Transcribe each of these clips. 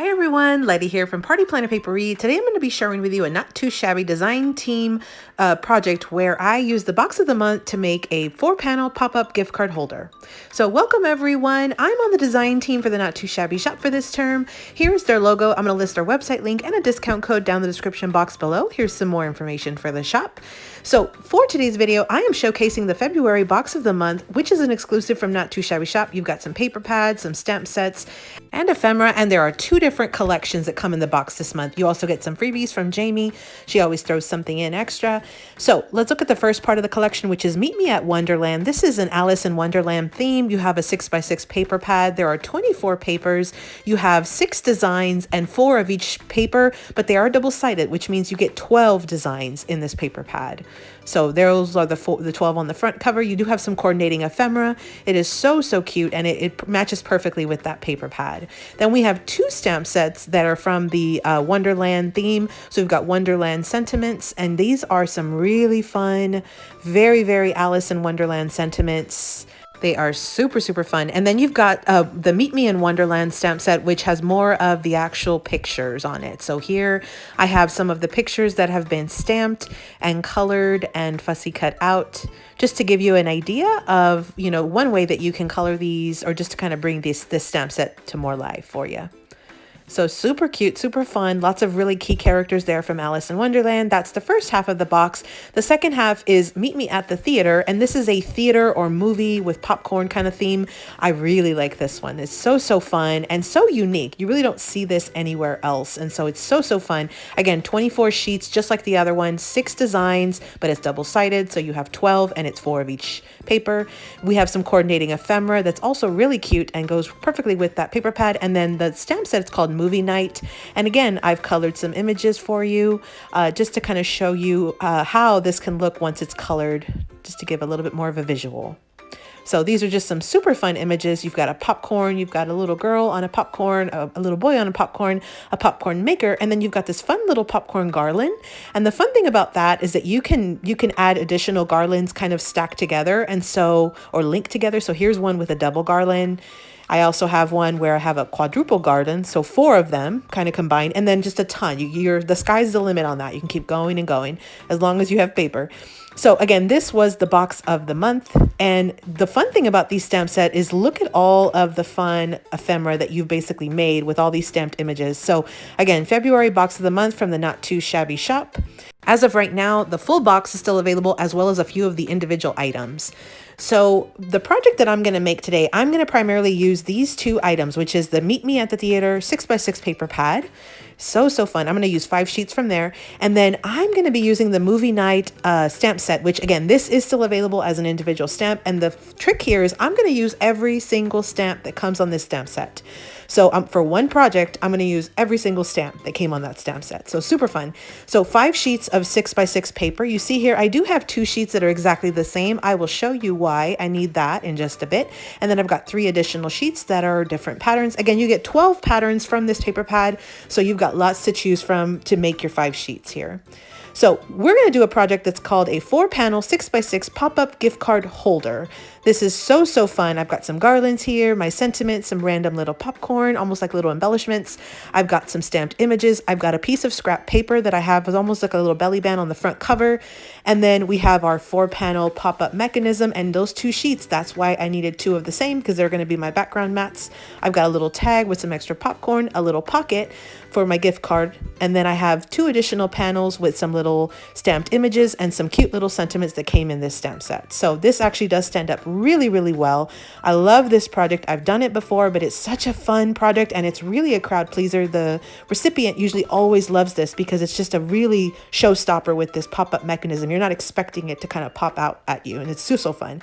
Hi everyone, Letty here from Party Planner Papery. Today I'm going to be sharing with you a Not Too Shabby design team project where I use the box of the month to make a 4-panel pop-up gift card holder. So welcome everyone. I'm on the design team for the Not Too Shabby shop for this term. Here's their logo. I'm going to list their website link and a discount code down the description box below. Here's some more information for the shop. So for today's video, I am showcasing the February box of the month, which is an exclusive from Not Too Shabby shop. You've got some paper pads, some stamp sets, and ephemera, and there are 2 different collections that come in the box this month. You also get some freebies from Jamie. She always throws something in extra. So let's look at the first part of the collection, which is Meet Me at Wonderland. This is an Alice in Wonderland theme. You have a 6x6 paper pad. There are 24 papers. You have 6 designs and 4 of each paper, but they are double-sided, which means you get 12 designs in this paper pad. So those are the 12 on the front cover. You do have some coordinating ephemera. It is so cute, and it matches perfectly with that paper pad. Then we have 2 stamp sets that are from the Wonderland theme. So we've got Wonderland sentiments, and these are some really fun, very Alice in Wonderland sentiments. They are super fun. And then you've got the Meet Me in Wonderland stamp set, which has more of the actual pictures on it. So here I have some of the pictures that have been stamped and colored and fussy cut out, just to give you an idea of, you know, one way that you can color these, or just to kind of bring this stamp set to more life for you. So super cute, super fun, lots of really key characters there from Alice in Wonderland. That's the first half of the box. The second half is Meet Me at the Theater, and this is a theater or movie with popcorn kind of theme. I really like this one. It's so fun and so unique. You really don't see this anywhere else, and so it's so fun. Again, 24 sheets, just like the other one, 6 designs, but it's double-sided, so you have 12, and it's 4 of each paper. We have some coordinating ephemera that's also really cute and goes perfectly with that paper pad, and then the stamp set, it's called Movie Night. And again, I've colored some images for you just to kind of show you how this can look once it's colored, just to give a little bit more of a visual. So these are just some super fun images. You've got a popcorn, you've got a little girl on a popcorn, a little boy on a popcorn maker, and then you've got this fun little popcorn garland. And the fun thing about that is that you can add additional garlands kind of stacked together, and so, or linked together. So here's one with a double garland. I also have one where I have a quadruple garland, so 4 of them kind of combined, and then just a ton. The sky's the limit on that. You can keep going and going as long as you have paper. So again, this was the box of the month, and the fun thing about these stamp set is look at all of the fun ephemera that you've basically made with all these stamped images. So again, February box of the month from the Not Too Shabby shop. As of right now, the full box is still available, as well as a few of the individual items. So the project that I'm going to make today, I'm going to primarily use these 2 items, which is the Meet Me at the Theater 6x6 paper pad. So fun. I'm going to use 5 sheets from there. And then I'm going to be using the Movie Night stamp set, which again, this is still available as an individual stamp. And the trick here is I'm going to use every single stamp that comes on this stamp set. So for one project, I'm going to use every single stamp that came on that stamp set. So super fun. So 5 sheets of 6x6 paper. You see here, I do have 2 sheets that are exactly the same. I will show you why I need that in just a bit. And then I've got 3 additional sheets that are different patterns. Again, you get 12 patterns from this paper pad. So you've got lots to choose from to make your 5 sheets here. So we're going to do a project that's called a 4-panel 6x6 pop-up gift card holder. This is so fun. I've got some garlands here, my sentiments, some random little popcorn, almost like little embellishments. I've got some stamped images. I've got a piece of scrap paper that I have as almost like a little belly band on the front cover. And then we have our 4-panel pop-up mechanism and those 2 sheets. That's why I needed 2 of the same, because they're going to be my background mats. I've got a little tag with some extra popcorn, a little pocket for my gift card. And then I have 2 additional panels with some little stamped images and some cute little sentiments that came in this stamp set. So this actually does stand up really well. I love this project. I've done it before, but it's such a fun project, and it's really a crowd pleaser. The recipient usually always loves this because it's just a really showstopper with this pop-up mechanism. You're not expecting it to kind of pop out at you, and it's so fun.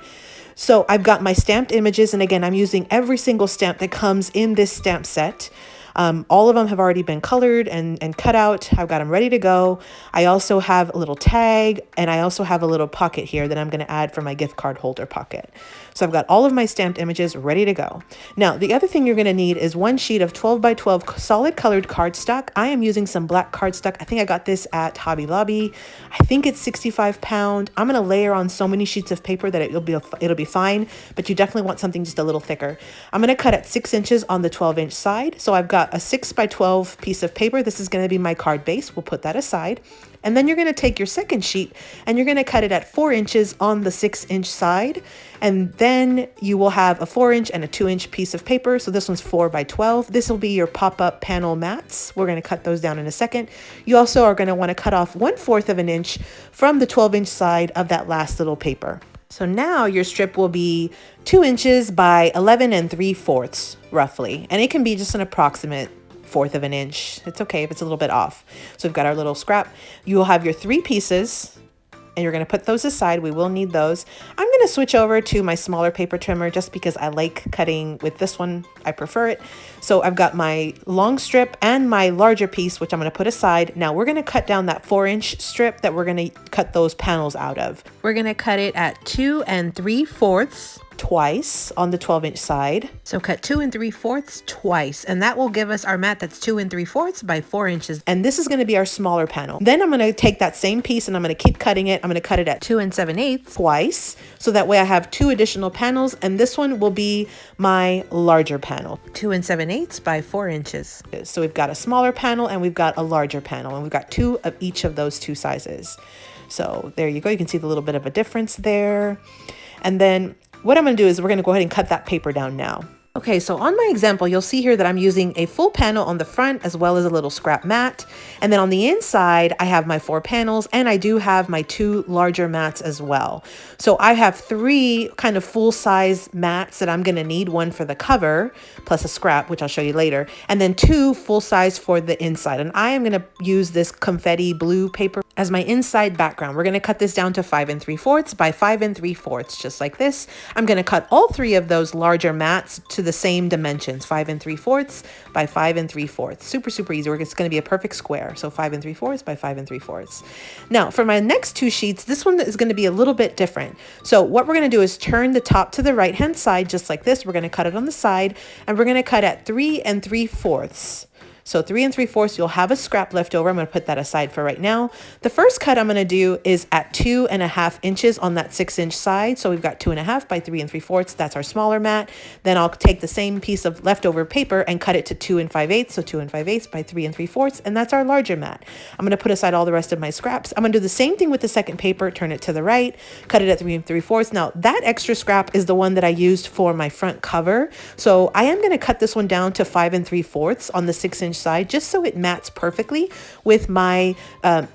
So I've got my stamped images, and again, I'm using every single stamp that comes in this stamp set. All of them have already been colored and cut out. I've got them ready to go. I also have a little tag, and I also have a little pocket here that I'm going to add for my gift card holder pocket. So I've got all of my stamped images ready to go. Now, the other thing you're going to need is 1 sheet of 12 by 12 solid colored cardstock. I am using some black cardstock. I think I got this at Hobby Lobby. I think it's 65 pound. I'm going to layer on so many sheets of paper that it'll be fine, but you definitely want something just a little thicker. I'm going to cut at 6 inches on the 12-inch side. So I've got got a 6x12 piece of paper. This is going to be my card base. We'll put that aside. And then you're going to take your second sheet and you're going to cut it at 4 inches on the 6-inch side. And then you will have a 4-inch and a 2-inch piece of paper. So this one's 4x12. This will be your pop-up panel mats. We're going to cut those down in a second. You also are going to want to cut off 1/4 of an inch from the 12-inch side of that last little paper. So now your strip will be 2 inches by 11 3/4 roughly. And it can be just an approximate 1/4 of an inch. It's okay if it's a little bit off. So we've got our little scrap. You will have your 3 pieces and you're going to put those aside. We will need those. I'm going to switch over to my smaller paper trimmer just because I like cutting with this one. I prefer it. So I've got my long strip and my larger piece, which I'm going to put aside. Now we're going to cut down that 4-inch strip that we're going to cut those panels out of. We're going to cut it at 2 3/4 twice on the 12-inch side. So cut 2 3/4 twice, and that will give us our mat that's 2 3/4 by 4 inches. And this is going to be our smaller panel. Then I'm going to take that same piece and I'm going to keep cutting it. I'm going to cut it at 2 7/8 twice. So that way I have 2 additional panels, and this one will be my larger panel. 2 7/8 by 4 inches. So we've got a smaller panel and we've got a larger panel, and we've got 2 of each of those 2 sizes. So there you go. You can see the little bit of a difference there. And then what I'm going to do is we're going to go ahead and cut that paper down now. Okay, so on my example, you'll see here that I'm using a full panel on the front as well as a little scrap mat. And then on the inside, I have my 4 panels, and I do have my 2 larger mats as well. So I have 3 kind of full-size mats that I'm going to need, one for the cover plus a scrap, which I'll show you later, and then 2 full-size for the inside. And I am going to use this confetti blue paper as my inside background. We're going to cut this down to 5 3/4 by 5 3/4, just like this. I'm going to cut all 3 of those larger mats to the same dimensions, 5 3/4 by 5 3/4. Super easy. It's going to be a perfect square. So 5 3/4 by 5 3/4. Now for my next 2 sheets, this one is going to be a little bit different. So what we're going to do is turn the top to the right hand side, just like this. We're going to cut it on the side, and we're going to cut at 3 3/4. So 3 3/4, you'll have a scrap left over. I'm going to put that aside for right now. The first cut I'm going to do is at 2 1/2 inches on that 6-inch side. So we've got 2 1/2 by 3 3/4. That's our smaller mat. Then I'll take the same piece of leftover paper and cut it to 2 5/8. So 2 5/8 by 3 3/4. And that's our larger mat. I'm going to put aside all the rest of my scraps. I'm going to do the same thing with the second paper. Turn it to the right, cut it at 3 3/4. Now that extra scrap is the one that I used for my front cover. So I am going to cut this one down to 5 3/4 on the 6-inch side, just so it mats perfectly with my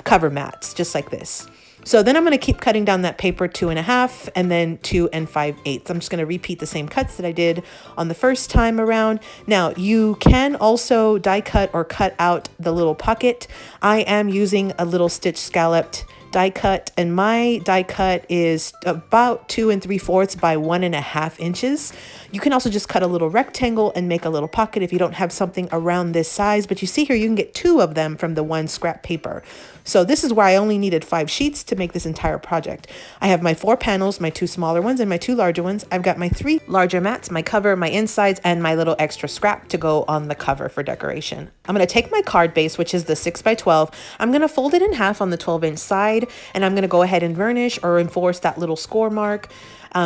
cover mats, just like this. So then I'm going to keep cutting down that paper 2 1/2 and then 2 5/8. I'm just going to repeat the same cuts that I did on the first time around. Now you can also die cut or cut out the little pocket. I am using a little stitch scalloped die cut, and my die cut is about 2 3/4 by 1 1/2 inches. You can also just cut a little rectangle and make a little pocket if you don't have something around this size, but you see here you can get 2 of them from the 1 scrap paper. So this is where I only needed 5 sheets to make this entire project. I have my 4 panels, my 2 smaller ones and my 2 larger ones. I've got my 3 larger mats, my cover, my insides, and my little extra scrap to go on the cover for decoration. I'm going to take my card base, which is the 6x12. I'm going to fold it in half on the 12-inch side, and I'm going to go ahead and varnish or enforce that little score mark.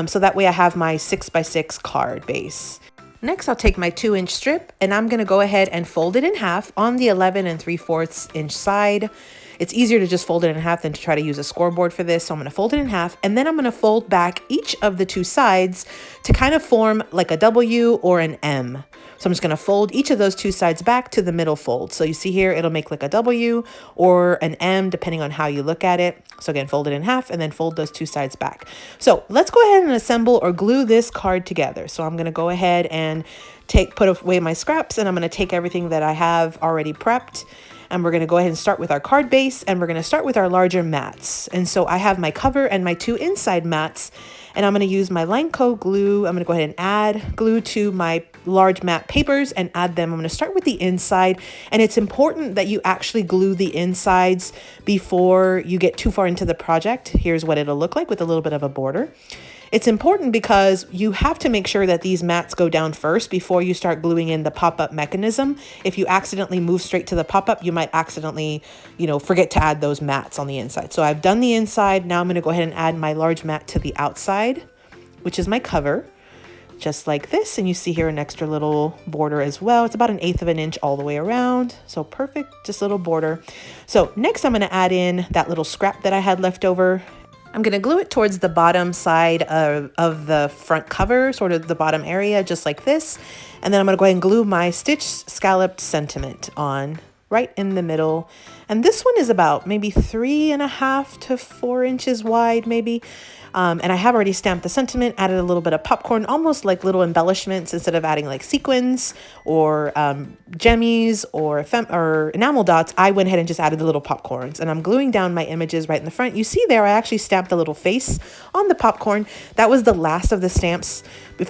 So that way I have my 6x6 card base. Next, I'll take my 2-inch strip, and I'm going to go ahead and fold it in half on the 11 3/4 inch side. It's easier to just fold it in half than to try to use a scoreboard for this. So I'm going to fold it in half, and then I'm going to fold back each of the 2 sides to kind of form like a W or an M. So I'm just going to fold each of those 2 sides back to the middle fold. So you see here, it'll make like a W or an M, depending on how you look at it. So again, fold it in half and then fold those 2 sides back. So let's go ahead and assemble or glue this card together. So I'm going to go ahead and put away my scraps, and I'm going to take everything that I have already prepped. And we're going to go ahead and start with our card base, and we're going to start with our larger mats. And so I have my cover and my 2 inside mats, and I'm going to use my line coat glue. I'm going to go ahead and add glue to my large mat papers and add them. I'm going to start with the inside, and it's important that you actually glue the insides before you get too far into the project. Here's what it'll look like with a little bit of a border. It's important because you have to make sure that these mats go down first before you start gluing in the pop-up mechanism. If you accidentally move straight to the pop-up, you might accidentally, forget to add those mats on the inside. So I've done the inside. Now I'm going to go ahead and add my large mat to the outside, which is my cover. just like this. And you see here an extra little border as well. It's about 1/8 of an inch all the way around. So perfect, just a little border. So next I'm gonna add in that little scrap that I had left over. I'm gonna glue it towards the bottom side of the front cover, sort of the bottom area, just like this. And then I'm gonna go ahead and glue my stitch scalloped sentiment on right in the middle. And this one is about maybe 3.5 to 4 inches wide, maybe. And I have already stamped the sentiment, added a little bit of popcorn, almost like little embellishments. Instead of adding like sequins or gemmies or enamel dots, I went ahead and just added the little popcorns. And I'm gluing down my images right in the front. You see there, I actually stamped a little face on the popcorn. That was the last of the stamps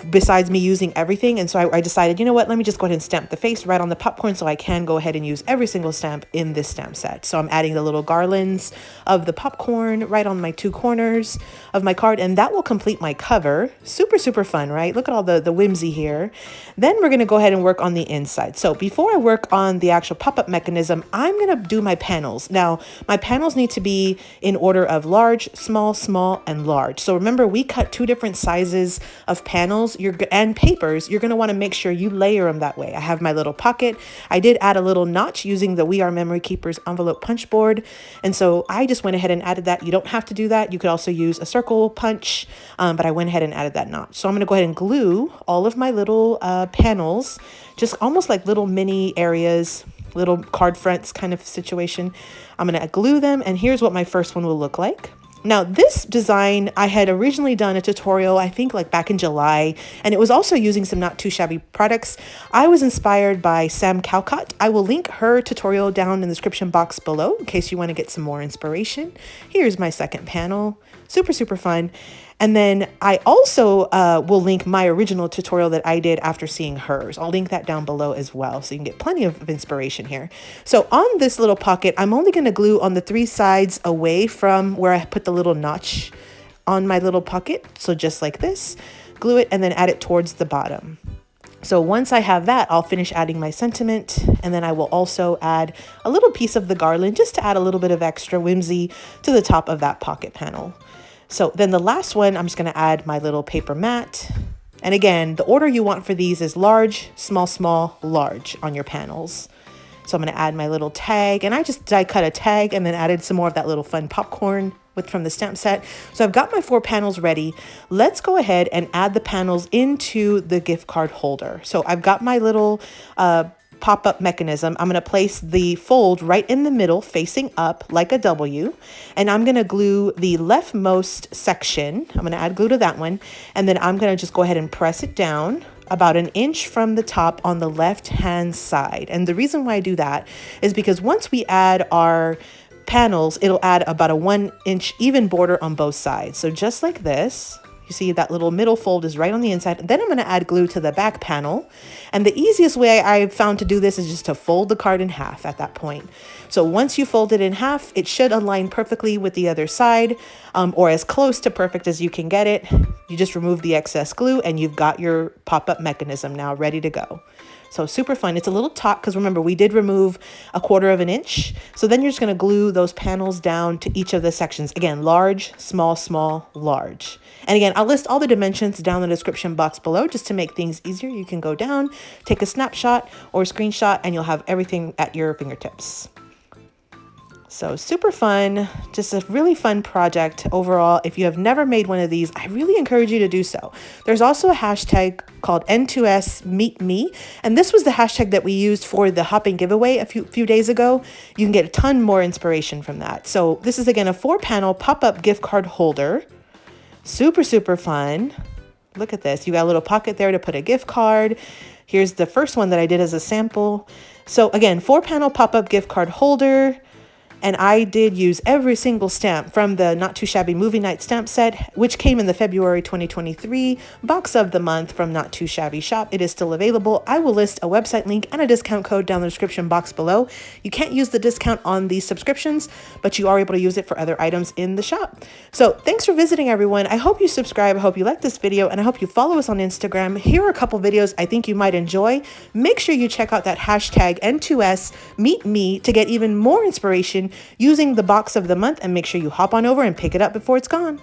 besides me using everything. And so I decided, you know what, let me just go ahead and stamp the face right on the popcorn so I can go ahead and use every single stamp in this stamp set. So I'm adding the little garlands of the popcorn right on my 2 corners of my card, and that will complete my cover. Super, super fun, right? Look at all the whimsy here. Then we're gonna go ahead and work on the inside. So before I work on the actual pop-up mechanism, I'm gonna do my panels. Now, my panels need to be in order of large, small, small, and large. So remember, we cut 2 different sizes of panels and papers. You're gonna wanna make sure you layer them that way. I have my little pocket. I did add a little notch using the We Are Memory Keepers envelope punch board. And so I just went ahead and added that. You don't have to do that. You could also use a circle punch, but I went ahead and added that notch. So I'm gonna go ahead and glue all of my little panels, just almost like little mini areas, little card fronts kind of situation. I'm gonna glue them, and here's what my first one will look like. Now this design, I had originally done a tutorial, I think like back in July, and it was also using some Not2Shabby products. I was inspired by Calcott. I will link her tutorial down in the description box below in case you want to get some more inspiration. Here's my second panel. Super, super fun. And then I also will link my original tutorial that I did after seeing hers. I'll link that down below as well, so you can get plenty of inspiration here. So on this little pocket, I'm only going to glue on the 3 sides away from where I put the little notch on my little pocket. So just like this, glue it and then add it towards the bottom. So once I have that, I'll finish adding my sentiment, and then I will also add a little piece of the garland just to add a little bit of extra whimsy to the top of that pocket panel. So then the last one, I'm just going to add my little paper mat. And again, the order you want for these is large, small, small, large on your panels. So I'm going to add my little tag, and I cut a tag and then added some more of that little fun popcorn from the stamp set. So I've got my 4 panels ready. Let's go ahead and add the panels into the gift card holder. So I've got my little pop-up mechanism. I'm going to place the fold right in the middle facing up like a W, and I'm going to glue the leftmost section. I'm going to add glue to that one, and then I'm going to just go ahead and press it down about 1 inch from the top on the left hand side. And the reason why I do that is because once we add our panels, it'll add about a 1 inch even border on both sides. So just like this, you see that little middle fold is right on the inside. Then I'm going to add glue to the back panel. And the easiest way I've found to do this is just to fold the card in half at that point. So once you fold it in half, it should align perfectly with the other side, or as close to perfect as you can get it. You just remove the excess glue and you've got your pop-up mechanism now ready to go. So super fun. It's a little taut because remember, we did remove 1/4 inch. So then you're just going to glue those panels down to each of the sections. Again, large, small, small, large. And again, I'll list all the dimensions down in the description box below just to make things easier. You can go down, take a snapshot or a screenshot, and you'll have everything at your fingertips. So super fun, just a really fun project overall. If you have never made one of these, I really encourage you to do so. There's also a hashtag called N2SMeetMe, and this was the hashtag that we used for the Hopping giveaway a few days ago. You can get a ton more inspiration from that. So this is again a 4-panel pop-up gift card holder. Super, super fun. Look at this. You got a little pocket there to put a gift card. Here's the first one that I did as a sample. So again, 4-panel pop-up gift card holder. And I did use every single stamp from the Not2Shabby Movie Night stamp set, which came in the February 2023 box of the month from Not2Shabby Shop. It is still available. I will list a website link and a discount code down in the description box below. You can't use the discount on these subscriptions, but you are able to use it for other items in the shop. So thanks for visiting, everyone. I hope you subscribe. I hope you like this video, and I hope you follow us on Instagram. Here are a couple videos I think you might enjoy. Make sure you check out that hashtag N2SMeetMe to get even more inspiration using the box of the month, and make sure you hop on over and pick it up before it's gone.